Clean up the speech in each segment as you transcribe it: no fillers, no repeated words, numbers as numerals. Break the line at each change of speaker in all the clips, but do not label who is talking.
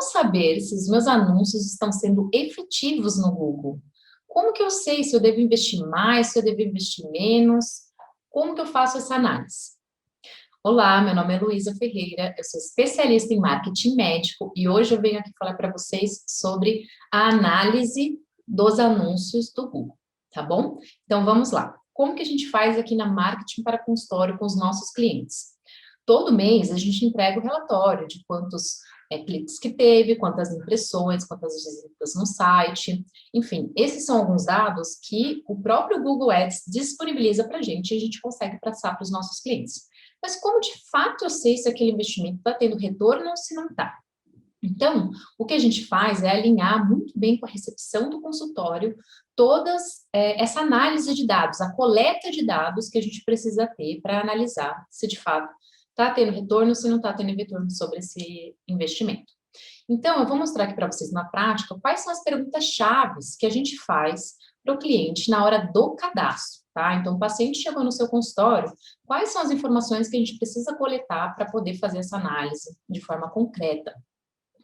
saber se os meus anúncios estão sendo efetivos no Google? Como que eu sei se eu devo investir mais, se eu devo investir menos? Como que eu faço essa análise? Olá, meu nome é Luísa Ferreira, eu sou especialista em marketing médico e hoje eu venho aqui falar para vocês sobre a análise dos anúncios do Google, tá bom? Então vamos lá. Como que a gente faz aqui na Marketing para Consultório com os nossos clientes? Todo mês a gente entrega o relatório de quantos cliques que teve, quantas impressões, quantas visitas no site, enfim, esses são alguns dados que o próprio Google Ads disponibiliza para a gente e a gente consegue passar para os nossos clientes. Mas como de fato eu sei se aquele investimento está tendo retorno ou se não está? Então, o que a gente faz é alinhar muito bem com a recepção do consultório essa análise de dados, a coleta de dados que a gente precisa ter para analisar se de fato está tendo retorno ou se não está tendo retorno sobre esse investimento. Então, eu vou mostrar aqui para vocês na prática quais são as perguntas-chave que a gente faz para o cliente na hora do cadastro, tá? Então, o paciente chegou no seu consultório, quais são as informações que a gente precisa coletar para poder fazer essa análise de forma concreta,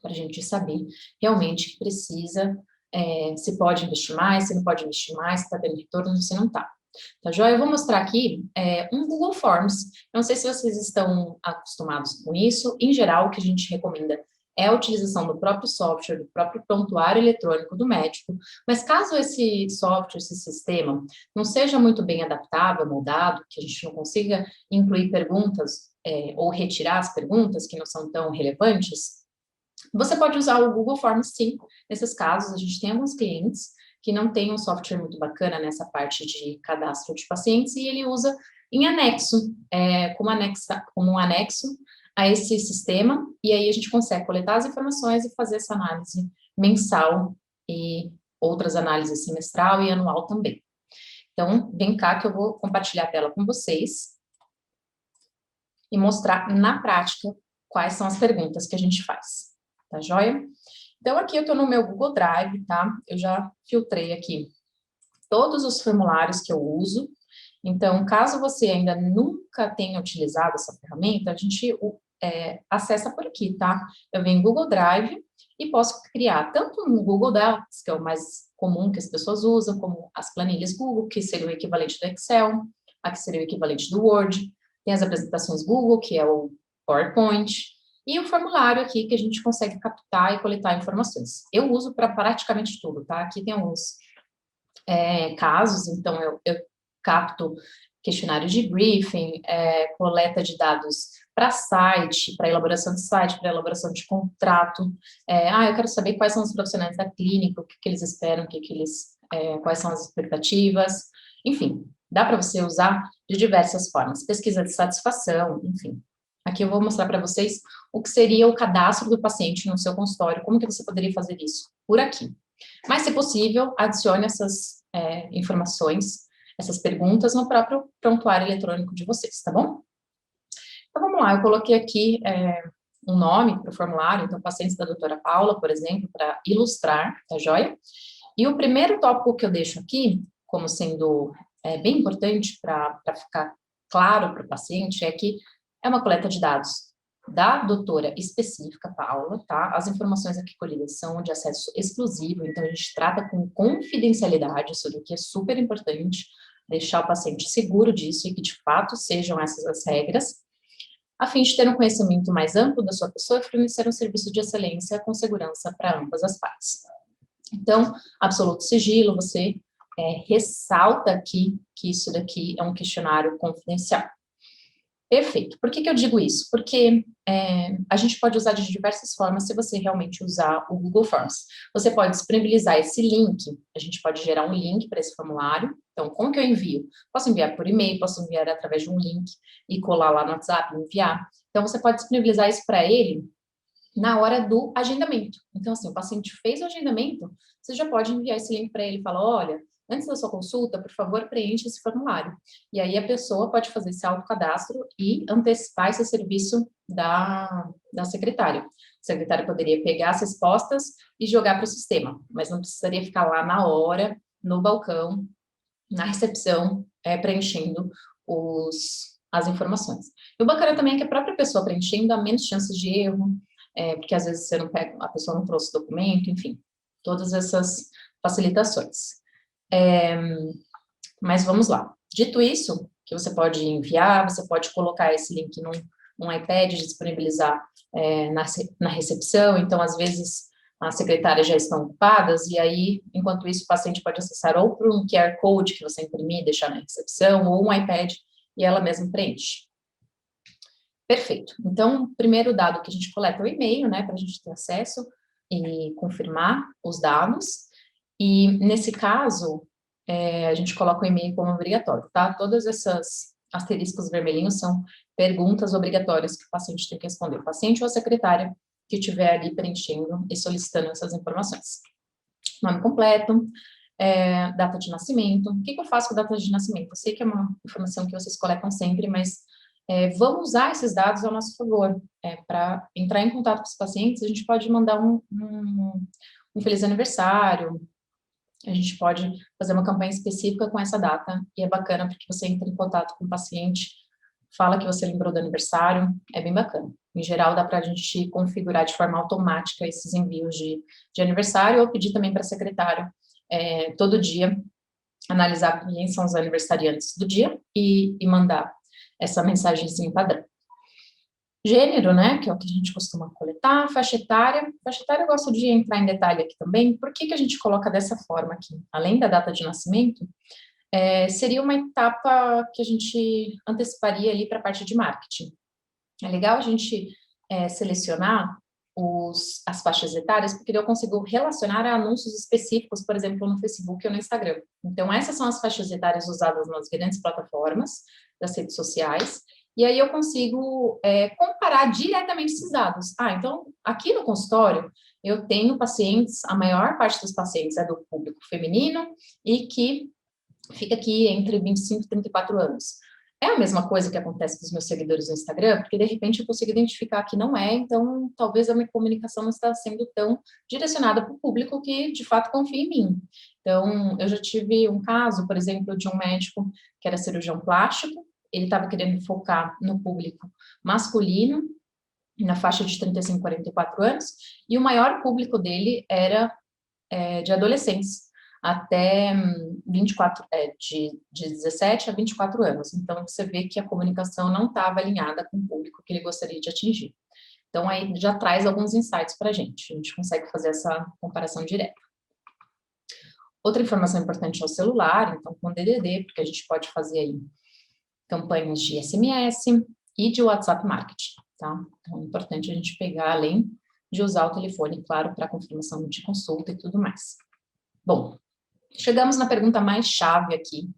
para a gente saber realmente que precisa, se pode investir mais, se não pode investir mais, se está tendo retorno, se não está. Tá joia? Eu vou mostrar aqui um Google Forms. Não sei se vocês estão acostumados com isso. Em geral, o que a gente recomenda é a utilização do próprio software, do próprio prontuário eletrônico do médico, mas caso esse software, esse sistema, não seja muito bem adaptável, moldado, que a gente não consiga incluir perguntas ou retirar as perguntas que não são tão relevantes, você pode usar o Google Forms, sim. Nesses casos, a gente tem alguns clientes que não tem um software muito bacana nessa parte de cadastro de pacientes e ele usa em anexo, como um anexo a esse sistema, e aí a gente consegue coletar as informações e fazer essa análise mensal e outras análises semestral e anual também. Então, vem cá que eu vou compartilhar a tela com vocês e mostrar na prática quais são as perguntas que a gente faz. Tá joia? Então, aqui eu estou no meu Google Drive, tá? Eu já filtrei aqui todos os formulários que eu uso. Então, caso você ainda nunca tenha utilizado essa ferramenta, a gente acessa por aqui, tá? Eu venho em Google Drive e posso criar tanto no Google Docs, que é o mais comum que as pessoas usam, como as planilhas Google, que seria o equivalente do Excel, aqui seria o equivalente do Word, tem as apresentações Google, que é o PowerPoint, e o formulário aqui que a gente consegue captar e coletar informações. Eu uso para praticamente tudo, tá? Aqui tem alguns casos, então eu capto questionário de briefing, coleta de dados para site, para elaboração de site, para elaboração de contrato. Eu quero saber quais são os profissionais da clínica, o que eles esperam, quais são as expectativas. Enfim, dá para você usar de diversas formas. Pesquisa de satisfação, enfim. Aqui eu vou mostrar para vocês o que seria o cadastro do paciente no seu consultório, como que você poderia fazer isso por aqui. Mas, se possível, adicione essas informações, essas perguntas no próprio prontuário eletrônico de vocês, tá bom? Então, vamos lá, eu coloquei aqui um nome para o formulário, então, pacientes da doutora Paula, por exemplo, para ilustrar, tá joia? E o primeiro tópico que eu deixo aqui, como sendo bem importante para ficar claro para o paciente, é que é uma coleta de dados da doutora específica, Paula, tá? As informações aqui colhidas são de acesso exclusivo, então a gente trata com confidencialidade, isso daqui é super importante, deixar o paciente seguro disso e que de fato sejam essas as regras, a fim de ter um conhecimento mais amplo da sua pessoa e fornecer um serviço de excelência com segurança para ambas as partes. Então, absoluto sigilo, você ressalta aqui que isso daqui é um questionário confidencial. Perfeito. Por que eu digo isso? Porque a gente pode usar de diversas formas se você realmente usar o Google Forms. Você pode disponibilizar esse link, a gente pode gerar um link para esse formulário. Então, como que eu envio? Posso enviar por e-mail, posso enviar através de um link e colar lá no WhatsApp, enviar. Então, você pode disponibilizar isso para ele na hora do agendamento. Então, assim, o paciente fez o agendamento, você já pode enviar esse link para ele e falar, olha, antes da sua consulta, por favor, preencha esse formulário. E aí a pessoa pode fazer esse autocadastro e antecipar esse serviço da secretária. A secretária poderia pegar as respostas e jogar para o sistema, mas não precisaria ficar lá na hora, no balcão, na recepção, preenchendo as informações. E o bacana também é que a própria pessoa preenchendo dá menos chances de erro, porque às vezes você não pega, a pessoa não trouxe documento, enfim, todas essas facilitações. Mas vamos lá. Dito isso, que você pode enviar, você pode colocar esse link num iPad, disponibilizar na recepção, então, às vezes, as secretárias já estão ocupadas, e aí, enquanto isso, o paciente pode acessar ou por um QR Code que você imprimir e deixar na recepção, ou um iPad, e ela mesma preenche. Perfeito. Então, o primeiro dado que a gente coleta é o e-mail, né, para a gente ter acesso e confirmar os dados, e, nesse caso, a gente coloca o e-mail como obrigatório, tá? Todas essas asteriscos vermelhinhos são perguntas obrigatórias que o paciente tem que responder, o paciente ou a secretária que estiver ali preenchendo e solicitando essas informações. Nome completo, data de nascimento. O que eu faço com a data de nascimento? Eu sei que é uma informação que vocês coletam sempre, mas vamos usar esses dados ao nosso favor. Para entrar em contato com os pacientes, a gente pode mandar um feliz aniversário, a gente pode fazer uma campanha específica com essa data, e é bacana porque você entra em contato com o paciente, fala que você lembrou do aniversário, é bem bacana. Em geral, dá para a gente configurar de forma automática esses envios de aniversário, ou pedir também para a secretária, todo dia, analisar quem são os aniversariantes do dia e mandar essa mensagenzinha padrão. Gênero, né, que é o que a gente costuma coletar, faixa etária eu gosto de entrar em detalhe aqui também, por que a gente coloca dessa forma aqui? Além da data de nascimento, seria uma etapa que a gente anteciparia ali para a parte de marketing. É legal a gente selecionar as faixas etárias, porque eu consigo relacionar a anúncios específicos, por exemplo, no Facebook ou no Instagram. Então, essas são as faixas etárias usadas nas grandes plataformas das redes sociais, e aí eu consigo comparar diretamente esses dados. Então, aqui no consultório, eu tenho pacientes, a maior parte dos pacientes é do público feminino, e que fica aqui entre 25 e 34 anos. É a mesma coisa que acontece com os meus seguidores no Instagram, porque de repente eu consigo identificar que não é, então talvez a minha comunicação não está sendo tão direcionada para o público que de fato confia em mim. Então, eu já tive um caso, por exemplo, de um médico que era cirurgião plástico, ele estava querendo focar no público masculino, na faixa de 35 a 44 anos, e o maior público dele era de adolescentes, até 24, de 17 a 24 anos. Então, você vê que a comunicação não estava alinhada com o público que ele gostaria de atingir. Então, aí já traz alguns insights para a gente consegue fazer essa comparação direta. Outra informação importante é o celular, então com o DDD, porque a gente pode fazer aí campanhas de SMS e de WhatsApp Marketing, tá? Então, é importante a gente pegar, além de usar o telefone, claro, para confirmação de consulta e tudo mais. Bom, chegamos na pergunta mais chave aqui,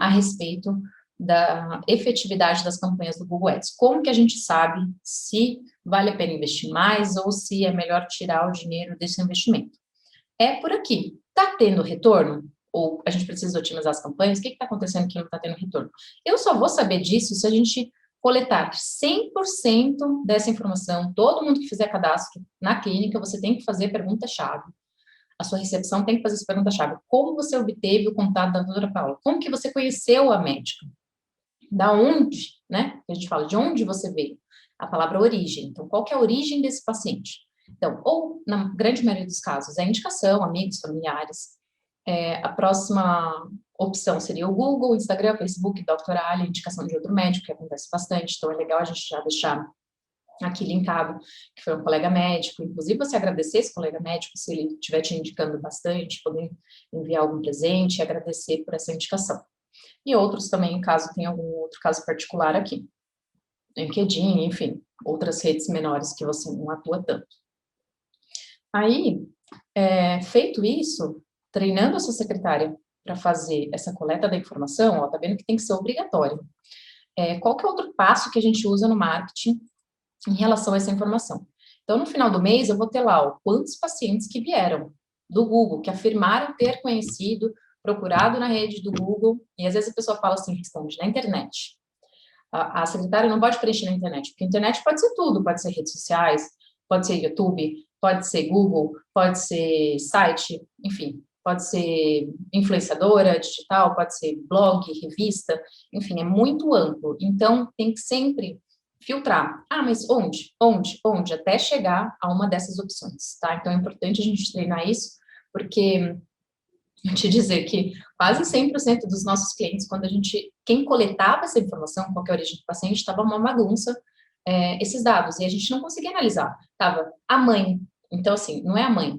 a respeito da efetividade das campanhas do Google Ads. Como que a gente sabe se vale a pena investir mais ou se é melhor tirar o dinheiro desse investimento? É por aqui. Está tendo retorno? Ou a gente precisa otimizar as campanhas? O que está acontecendo que não está tendo retorno? Eu só vou saber disso se a gente coletar 100% dessa informação. Todo mundo que fizer cadastro na clínica, você tem que fazer pergunta-chave. A sua recepção tem que fazer essa pergunta-chave. Como você obteve o contato da doutora Paula? Como que você conheceu a médica? Da onde, né? A gente fala de onde você veio. A palavra origem. Então, qual que é a origem desse paciente? Então, ou, na grande maioria dos casos, é indicação, amigos, familiares. A próxima opção seria o Google, Instagram, Facebook, Dr. Ali, indicação de outro médico, que acontece bastante. Então, é legal a gente já deixar aqui linkado, que foi um colega médico, inclusive você agradecer esse colega médico, se ele estiver te indicando bastante, poder enviar algum presente e agradecer por essa indicação. E outros também, caso tenha algum outro caso particular aqui. LinkedIn, enfim, outras redes menores que você não atua tanto. Aí, feito isso, treinando a sua secretária para fazer essa coleta da informação, tá vendo que tem que ser obrigatório. Qual que é outro passo que a gente usa no marketing em relação a essa informação? Então, no final do mês, eu vou ter lá quantos pacientes que vieram do Google, que afirmaram ter conhecido, procurado na rede do Google, e às vezes a pessoa fala assim, responde, na internet. A secretária não pode preencher na internet, porque a internet pode ser tudo, pode ser redes sociais, pode ser YouTube, pode ser Google, pode ser site, enfim, pode ser influenciadora digital, pode ser blog, revista, enfim, é muito amplo. Então, tem que sempre filtrar. Ah, mas onde? Até chegar a uma dessas opções, tá? Então, é importante a gente treinar isso, porque eu te dizer que quase 100% dos nossos clientes, quem coletava essa informação, qual que é a origem do paciente, estava uma bagunça, esses dados, e a gente não conseguia analisar. Tava a mãe, então assim, não é a mãe,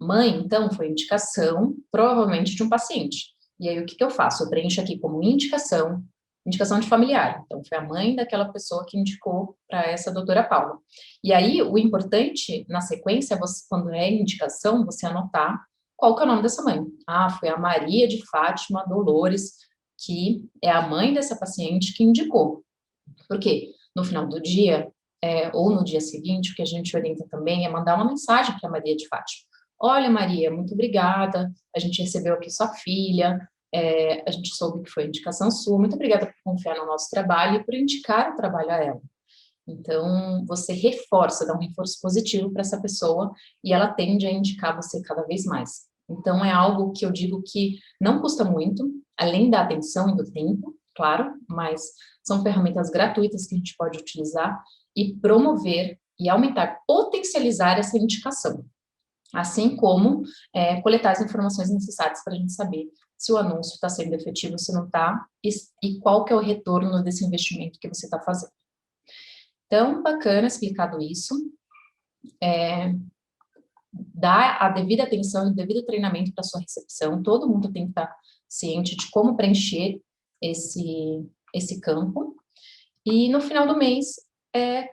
mãe, então, foi indicação, provavelmente de um paciente. E aí, o que que eu faço? Eu preencho aqui como indicação de familiar. Então, foi a mãe daquela pessoa que indicou para essa doutora Paula. E aí, o importante, na sequência, é quando é indicação, você anotar qual que é o nome dessa mãe. Ah, foi a Maria de Fátima Dolores, que é a mãe dessa paciente que indicou. Por quê? No final do dia, ou no dia seguinte, o que a gente orienta também é mandar uma mensagem para a Maria de Fátima. Olha, Maria, muito obrigada, a gente recebeu aqui sua filha, a gente soube que foi indicação sua, muito obrigada por confiar no nosso trabalho e por indicar o trabalho a ela. Então, você reforça, dá um reforço positivo para essa pessoa e ela tende a indicar você cada vez mais. Então, é algo que eu digo que não custa muito, além da atenção e do tempo, claro, mas são ferramentas gratuitas que a gente pode utilizar e promover e aumentar, potencializar essa indicação. Assim como coletar as informações necessárias para a gente saber se o anúncio está sendo efetivo, se não está, e qual que é o retorno desse investimento que você está fazendo. Então, bacana explicado isso, dar a devida atenção e o devido treinamento para sua recepção, todo mundo tem que estar ciente de como preencher esse campo, e no final do mês,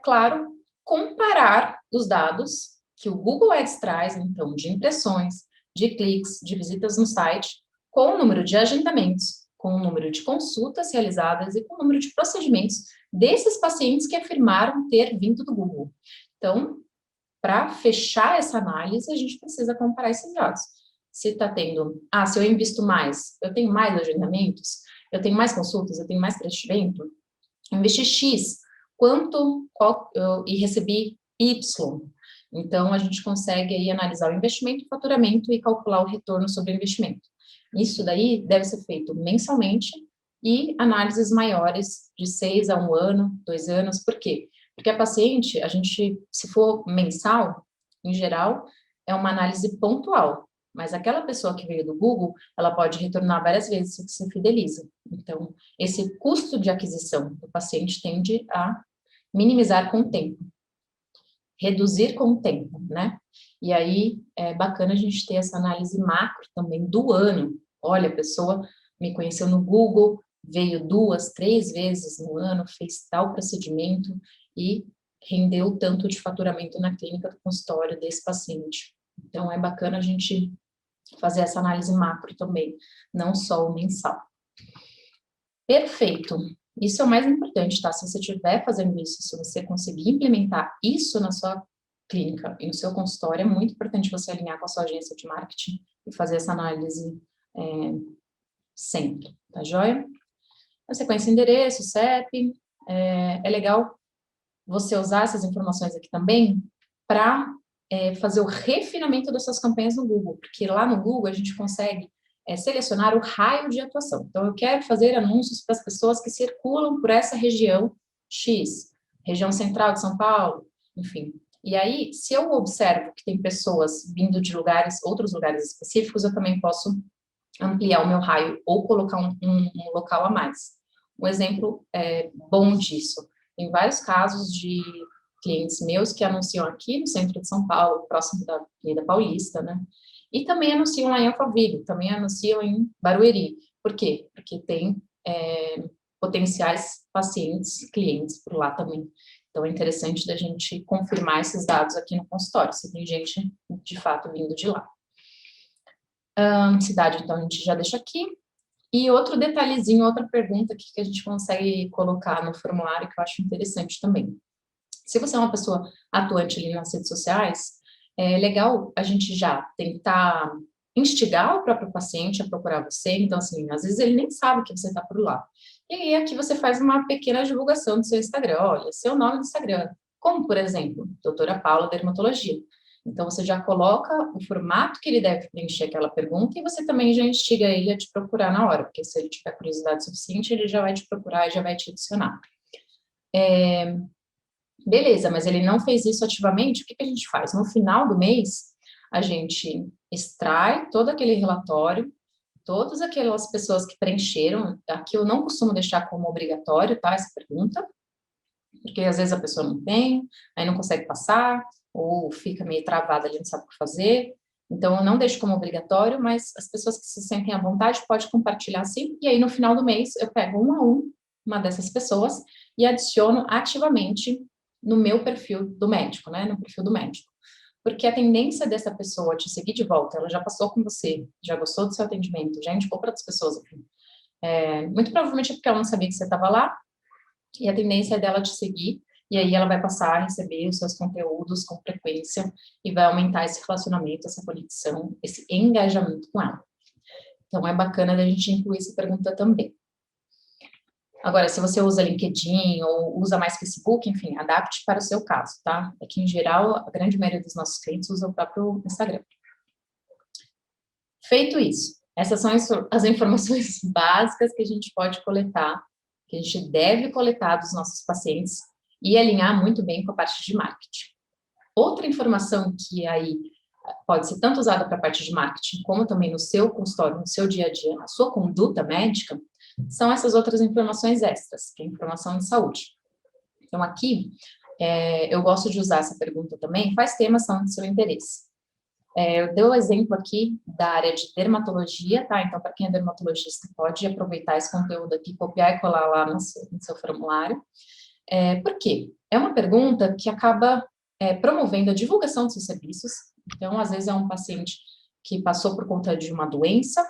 claro, comparar os dados que o Google Ads traz, então, de impressões, de cliques, de visitas no site, com o número de agendamentos, com o número de consultas realizadas e com o número de procedimentos desses pacientes que afirmaram ter vindo do Google. Então, para fechar essa análise, a gente precisa comparar esses dados. Se está tendo, se eu invisto mais, eu tenho mais agendamentos, eu tenho mais consultas, eu tenho mais preenchimento, investi X, e recebi Y. Então, a gente consegue aí analisar o investimento, o faturamento e calcular o retorno sobre o investimento. Isso daí deve ser feito mensalmente e análises maiores de 6 a 1 ano, 2 anos. Por quê? Porque a paciente, se for mensal, em geral, é uma análise pontual. Mas aquela pessoa que veio do Google, ela pode retornar várias vezes se você fideliza. Então, esse custo de aquisição do paciente tende a minimizar com o tempo, reduzir com o tempo, né? E aí é bacana a gente ter essa análise macro também do ano. Olha, a pessoa me conheceu no Google, veio 2, 3 vezes no ano, fez tal procedimento e rendeu tanto de faturamento na clínica do consultório desse paciente. Então, é bacana a gente fazer essa análise macro também, não só o mensal. Perfeito. Isso é o mais importante, tá? Se você estiver fazendo isso, se você conseguir implementar isso na sua clínica e no seu consultório, é muito importante você alinhar com a sua agência de marketing e fazer essa análise sempre, tá joia? A sequência endereço, CEP, é legal você usar essas informações aqui também para fazer o refinamento das suas campanhas no Google, porque lá no Google a gente consegue selecionar o raio de atuação. Então, eu quero fazer anúncios para as pessoas que circulam por essa região X, região central de São Paulo, enfim. E aí, se eu observo que tem pessoas vindo de outros lugares específicos, eu também posso ampliar o meu raio ou colocar um local a mais. Um exemplo bom disso, em vários casos de clientes meus que anunciam aqui no centro de São Paulo, próximo da Avenida Paulista, né? E também anunciam lá em Alphaville, também anunciam em Barueri. Por quê? Porque tem potenciais pacientes, clientes por lá também. Então, é interessante da gente confirmar esses dados aqui no consultório, se tem gente, de fato, vindo de lá. Cidade, então, a gente já deixa aqui. E outro detalhezinho, outra pergunta aqui que a gente consegue colocar no formulário que eu acho interessante também. Se você é uma pessoa atuante ali nas redes sociais, é legal a gente já tentar instigar o próprio paciente a procurar você. Então, assim, às vezes ele nem sabe que você está por lá. E aí, aqui você faz uma pequena divulgação do seu Instagram. Olha, seu nome do Instagram. Como, por exemplo, doutora Paula Dermatologia. Então, você já coloca o formato que ele deve preencher aquela pergunta e você também já instiga ele a te procurar na hora, porque se ele tiver curiosidade suficiente, ele já vai te procurar e já vai te adicionar. Beleza, mas ele não fez isso ativamente, o que que a gente faz? No final do mês, a gente extrai todo aquele relatório, todas aquelas pessoas que preencheram, aqui eu não costumo deixar como obrigatório, tá, essa pergunta, porque às vezes a pessoa não tem, aí não consegue passar, ou fica meio travada ali, não sabe o que fazer, então eu não deixo como obrigatório, mas as pessoas que se sentem à vontade podem compartilhar sim, e aí no final do mês eu pego um a um, uma dessas pessoas, e adiciono ativamente no meu perfil do médico, né, no perfil do médico. Porque a tendência dessa pessoa te seguir de volta, ela já passou com você, já gostou do seu atendimento, já indicou para outras pessoas, enfim. Muito provavelmente é porque ela não sabia que você estava lá, e a tendência é dela te seguir, e aí ela vai passar a receber os seus conteúdos com frequência, e vai aumentar esse relacionamento, essa conexão, esse engajamento com ela. Então, é bacana da gente incluir essa pergunta também. Agora, se você usa LinkedIn ou usa mais Facebook, enfim, adapte para o seu caso, tá? É que, em geral, a grande maioria dos nossos clientes usa o próprio Instagram. Feito isso, essas são as informações básicas que a gente pode coletar, que a gente deve coletar dos nossos pacientes e alinhar muito bem com a parte de marketing. Outra informação que aí pode ser tanto usada para a parte de marketing, como também no seu consultório, no seu dia a dia, na sua conduta médica, são essas outras informações extras, que é a informação de saúde. Então, aqui, eu gosto de usar essa pergunta também, quais temas são de seu interesse? Eu dei o exemplo aqui da área de dermatologia, tá? Então, para quem é dermatologista, pode aproveitar esse conteúdo aqui, copiar e colar lá no seu formulário. Por quê? É uma pergunta que acaba promovendo a divulgação dos seus serviços. Então, às vezes é um paciente que passou por conta de uma doença,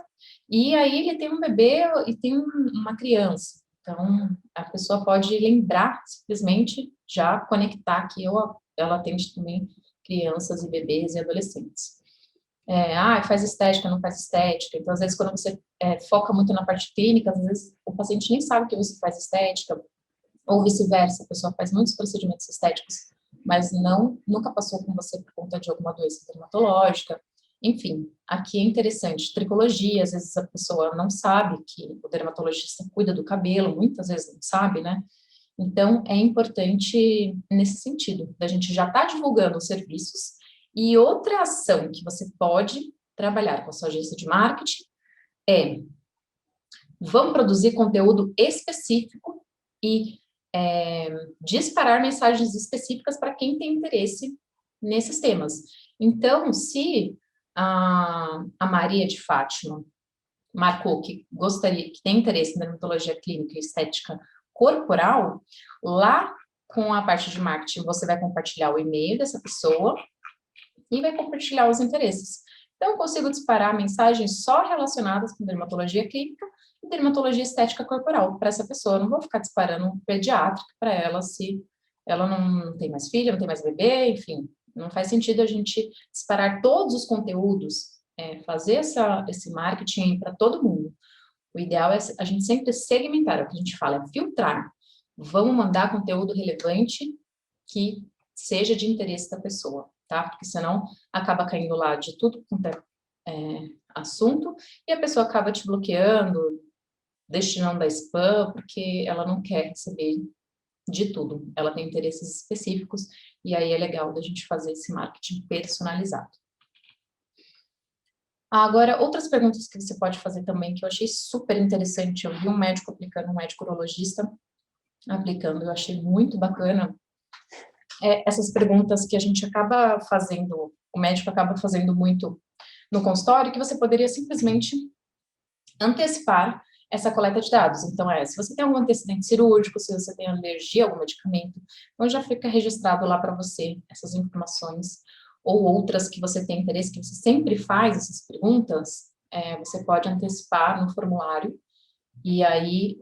e aí ele tem um bebê e tem uma criança. Então, a pessoa pode lembrar, simplesmente, já conectar que ela atende também crianças e bebês e adolescentes. Faz estética, não faz estética. Então, às vezes, quando você foca muito na parte clínica, às vezes o paciente nem sabe que você faz estética, ou vice-versa, a pessoa faz muitos procedimentos estéticos, mas nunca passou com você por conta de alguma doença dermatológica. Enfim, aqui é interessante, tricologia, às vezes a pessoa não sabe que o dermatologista cuida do cabelo, muitas vezes não sabe, né? Então, é importante nesse sentido, da gente já estar divulgando os serviços. E outra ação que você pode trabalhar com a sua agência de marketing é, vamos produzir conteúdo específico e disparar mensagens específicas para quem tem interesse nesses temas. Então, se a Maria de Fátima marcou que gostaria, que tem interesse na dermatologia clínica e estética corporal, lá com a parte de marketing, você vai compartilhar o e-mail dessa pessoa e vai compartilhar os interesses. Então, eu consigo disparar mensagens só relacionadas com dermatologia clínica e dermatologia estética corporal para essa pessoa. Eu não vou ficar disparando um pediátrico para ela se ela não tem mais filha, não tem mais bebê, enfim. Não faz sentido a gente disparar todos os conteúdos, fazer esse marketing para todo mundo. O ideal é a gente sempre segmentar, o que a gente fala é filtrar. Vamos mandar conteúdo relevante que seja de interesse da pessoa, tá? Porque senão acaba caindo lá de tudo quanto é assunto e a pessoa acaba te bloqueando, destinando a spam, porque ela não quer receber de tudo. Ela tem interesses específicos e aí é legal da gente fazer esse marketing personalizado. Agora, outras perguntas que você pode fazer também, que eu achei super interessante, eu vi um médico aplicando, um médico urologista aplicando, eu achei muito bacana, essas perguntas que a gente acaba fazendo, o médico acaba fazendo muito no consultório, que você poderia simplesmente antecipar essa coleta de dados. Então, se você tem algum antecedente cirúrgico, se você tem alergia a algum medicamento, então já fica registrado lá para você essas informações, ou outras que você tem interesse, que você sempre faz essas perguntas, você pode antecipar no formulário, e aí,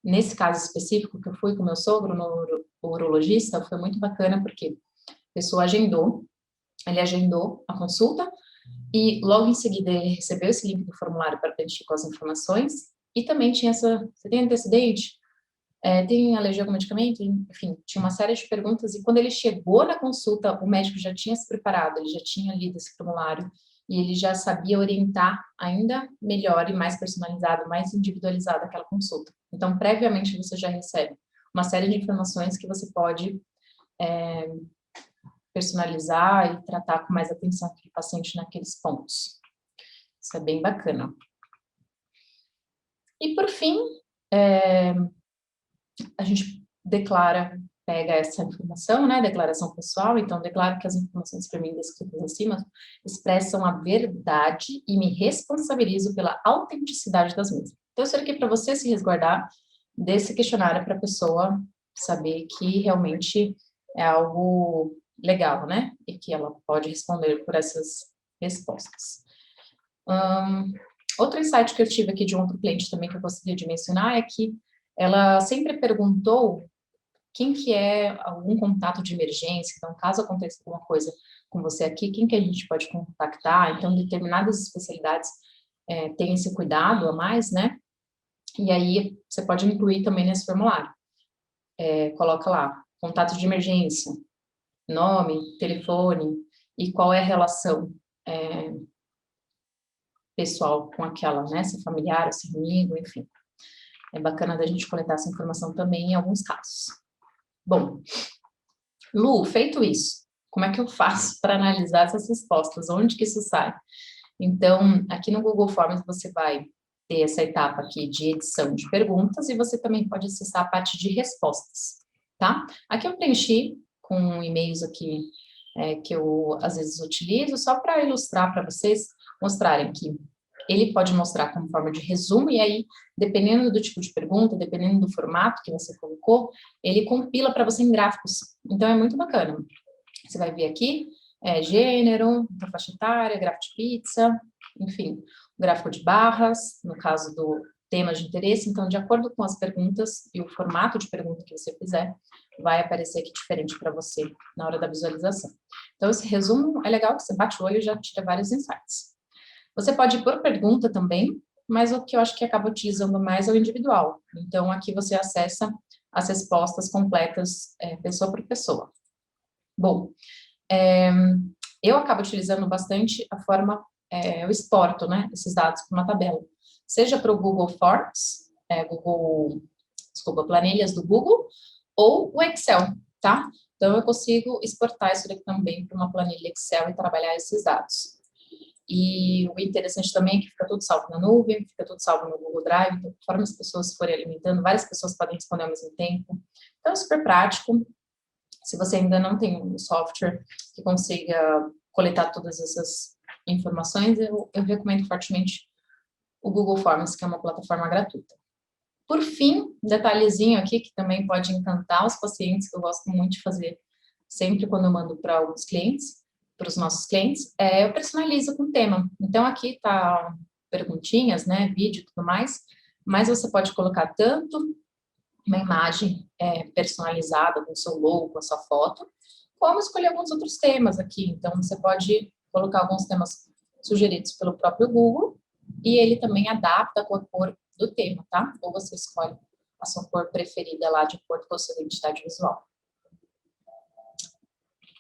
nesse caso específico, que eu fui com meu sogro, no urologista, foi muito bacana, porque a pessoa ele agendou a consulta, e logo em seguida ele recebeu esse link do formulário para preencher com as informações, e também tinha você tem antecedente? Tem alergia a algum medicamento? Enfim, tinha uma série de perguntas, e quando ele chegou na consulta, o médico já tinha se preparado, ele já tinha lido esse formulário, e ele já sabia orientar ainda melhor e mais personalizado, mais individualizado aquela consulta. Então, previamente, você já recebe uma série de informações que você pode personalizar e tratar com mais atenção aquele paciente naqueles pontos. Isso é bem bacana. E, por fim, a gente pega essa informação, né, declaração pessoal, então declaro que as informações para mim descritas acima expressam a verdade e me responsabilizo pela autenticidade das mesmas. Então, isso aqui para você se resguardar desse questionário para a pessoa saber que realmente é algo legal, né, e que ela pode responder por essas respostas. Outro insight que eu tive aqui de um outro cliente também que eu gostaria de mencionar é que ela sempre perguntou quem que é algum contato de emergência, então caso aconteça alguma coisa com você aqui, quem que a gente pode contactar, então determinadas especialidades têm esse cuidado a mais, né, e aí você pode incluir também nesse formulário, coloca lá, contato de emergência, nome, telefone, e qual é a relação pessoal com aquela, né, se é familiar, se é amigo, enfim. É bacana da gente coletar essa informação também em alguns casos. Bom, Lu, feito isso, como é que eu faço para analisar essas respostas? Onde que isso sai? Então, aqui no Google Forms você vai ter essa etapa aqui de edição de perguntas e você também pode acessar a parte de respostas, tá? Aqui eu preenchi com e-mails aqui que eu às vezes utilizo só para ilustrar para vocês, mostrarem que ele pode mostrar como forma de resumo, e aí, dependendo do tipo de pergunta, dependendo do formato que você colocou, ele compila para você em gráficos. Então, é muito bacana. Você vai ver aqui, gênero, faixa etária, gráfico de pizza, enfim, gráfico de barras, no caso do tema de interesse. Então, de acordo com as perguntas e o formato de pergunta que você fizer, vai aparecer aqui diferente para você na hora da visualização. Então, esse resumo é legal, que você bate o olho e já tira vários insights. Você pode ir por pergunta também, mas o que eu acho que acaba utilizando mais é o individual. Então, aqui você acessa as respostas completas, pessoa por pessoa. Bom, eu acabo utilizando bastante a forma, eu exporto, né, esses dados para uma tabela. Seja para o Google Forms, planilhas do Google, ou o Excel, tá? Então, eu consigo exportar isso daqui também para uma planilha Excel e trabalhar esses dados. E o interessante também é que fica tudo salvo na nuvem, fica tudo salvo no Google Drive, então, conforme as pessoas forem alimentando, várias pessoas podem responder ao mesmo tempo. Então, é super prático. Se você ainda não tem um software que consiga coletar todas essas informações, eu recomendo fortemente o Google Forms, que é uma plataforma gratuita. Por fim, detalhezinho aqui, que também pode encantar os pacientes, que eu gosto muito de fazer sempre quando eu mando para alguns clientes, para os nossos clientes, eu personalizo com tema. Então, aqui tá perguntinhas, né, vídeo e tudo mais, mas você pode colocar tanto uma imagem personalizada com o seu logo, com a sua foto, como escolher alguns outros temas aqui. Então, você pode colocar alguns temas sugeridos pelo próprio Google e ele também adapta com a cor do tema, tá? Ou você escolhe a sua cor preferida lá de acordo com a sua identidade visual.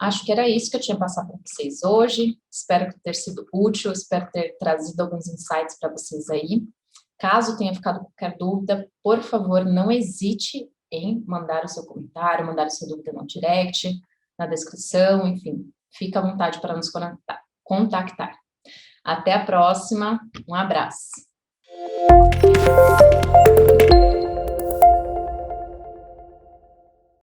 Acho que era isso que eu tinha passado para vocês hoje. Espero ter sido útil, espero ter trazido alguns insights para vocês aí. Caso tenha ficado com qualquer dúvida, por favor, não hesite em mandar o seu comentário, mandar a sua dúvida no direct, na descrição, enfim. Fica à vontade para nos contactar. Até a próxima, um abraço.